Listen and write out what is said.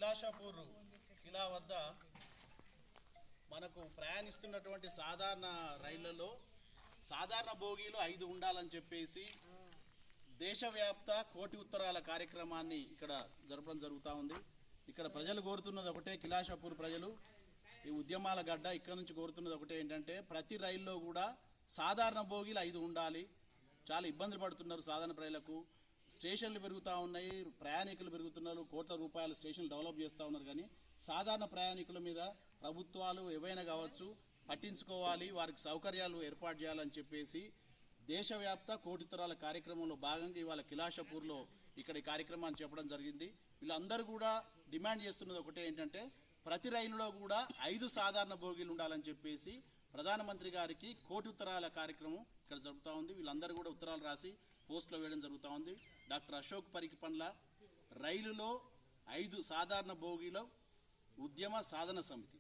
కిలాషాపూర్ కిలా వద్ద మనకు ప్రయాణిస్తున్నటువంటి సాధారణ రైళ్లలో సాధారణ బోగీలు 5 ఉండాలని చెప్పేసి దేశవ్యాప్త కోటి ఉత్తరాల కార్యక్రమాన్ని ఇక్కడ జరపడం జరుగుతూ ఉంది. ఇక్కడ ప్రజలు కోరుతున్నది ఒకటే, కిలాషాపూర్ ప్రజలు ఈ ఉద్యమాల గడ్డ ఇక్కడ నుంచి కోరుతున్నది ఒకటే, ఏంటంటే ప్రతి రైల్లో కూడా సాధారణ బోగీలు 5 ఉండాలి. చాలా ఇబ్బందులు పడుతున్నారు సాధారణ ప్రజలకు. స్టేషన్లు పెరుగుతూ ఉన్నాయి, ప్రయాణికులు పెరుగుతున్నారు, కోట్ల రూపాయల స్టేషన్లు డెవలప్ చేస్తూ ఉన్నారు. కానీ సాధారణ ప్రయాణికుల మీద ప్రభుత్వాలు ఏవైనా కావచ్చు పట్టించుకోవాలి, వారికి సౌకర్యాలు ఏర్పాటు చేయాలని చెప్పేసి దేశవ్యాప్త కోటి ఉత్తరాల కార్యక్రమంలో భాగంగా ఇవాళ కిలాషాపూర్లో ఇక్కడ ఈ కార్యక్రమాన్ని చెప్పడం జరిగింది. వీళ్ళందరూ కూడా డిమాండ్ చేస్తున్నది ఒకటే, ఏంటంటే ప్రతి రైలులో కూడా 5 సాధారణ బోగీలు ఉండాలని చెప్పేసి ప్రధానమంత్రి గారికి కోటి ఉత్తరాల కార్యక్రమం ఇక్కడ జరుగుతూ ఉంది. వీళ్ళందరూ కూడా ఉత్తరాలు రాసి పోస్టులో వేయడం జరుగుతూ ఉంది. డాక్టర్ అశోక్ పరికిపండ్ల రైలులో 5 సాధారణ బోగీల ఉద్యమ సాధన సమితి.